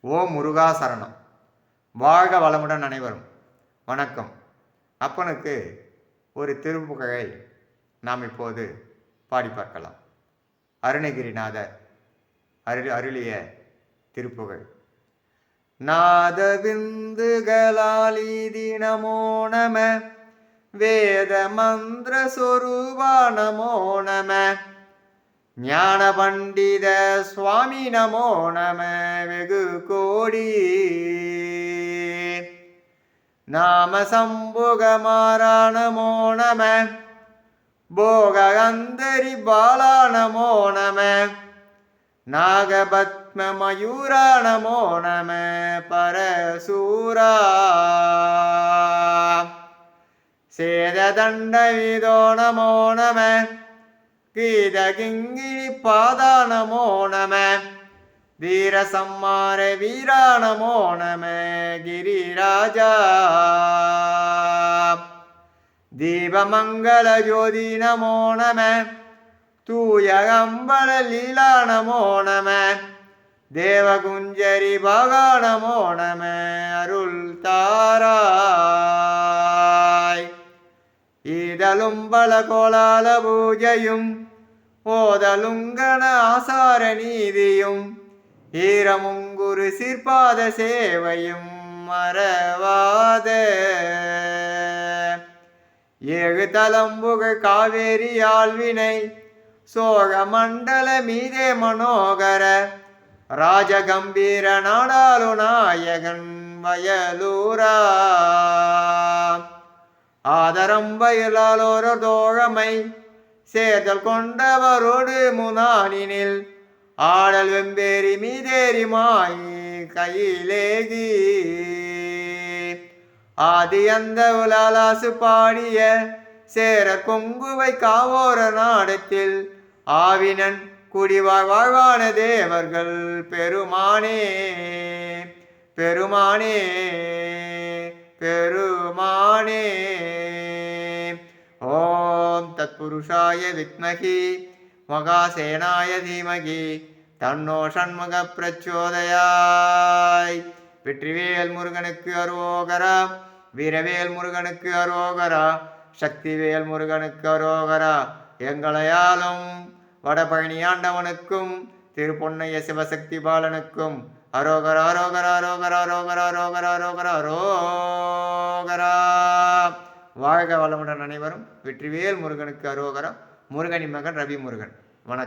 ஓ முருகா சரணம். வாழ்க வளமுடன் அனைவரும். வணக்கம். அப்பனுக்கு ஒரு திருப்புகழை நாம் இப்போது பாடி பார்க்கலாம். அருணகிரிநாதர் அருளிய திருப்புகழ். நாத விந்துகளாலீதி நமோ நம, வேத மந்திர சொரூபா நமோ நம, ஞான பண்டித சுவாமி நமோ நம வெகு கோடி, நாம சம்புகமாரா நமோ நம, போகந்தரி பாலா நமோ நம, நாகபத்ம மயூரா நமோ நம பரசூரா, சேததண்ட விதோ நமோ நம, கீதகிங்கிரி பாதா நமோ நம, வீர சம்மார வீரா நமோ நம கிரிராஜா, தீபமங்கள ஜோதி நமோ நம, தூய அம்பல லீலா நமோ நம, தேவகுஞ்சரி பாகா நமோ நம அருள் தாராய், ஈதலும் பல கோலால பூஜையும் ஓதலுங்கன ஆசார நீதியும், ஈரமுங்குரு சிற்பாத சேவையும் மறவாத, ஏழு தலம்புகழ் காவேரி ஆழ்வினை சோழ மண்டல மீதே மனோகர, ராஜகம்பீர நாடாளு நாயகன் வயலூரா, ஆதரம் வயலாலோர தோழமை சேர்தல் கொண்டவரோடு முனானினில், ஆடல் வெம்பேரி மீதேறி மாயி கையிலேகி, ஆதி அந்த உலாலாசு பாடிய சேர கொங்குவை காவோர நாடத்தில், ஆவினன் குடிவாழ் வாழ்வான தேவர்கள் பெருமானே பெருமானே பெருமானே. ஓம் தத்புருஷாய வித்மகி மகாசேனாய தீமகி தன்னோ ஷண்முக பிரச்சோதயாய். வெற்றிவேல் முருகனுக்கு அரோகரா, வீரவேல் முருகனுக்கு அரோகரா, சக்திவேல் முருகனுக்கு அரோகரா. எங்களையாலும் வடபழனி ஆண்டவனுக்கும் திருப்பொன்னைய சிவசக்தி பாலனுக்கும் அரோகரா அரோகரா அரோகரா அரோகரா அரோகரா அரோகரா அரோகரா. வாழ்க வளமுடன் அனைவரும். வெற்றிவேல் முருகனுக்கு அரோகரா. முருகனின் மகன் ரவி முருகன். வணக்கம்.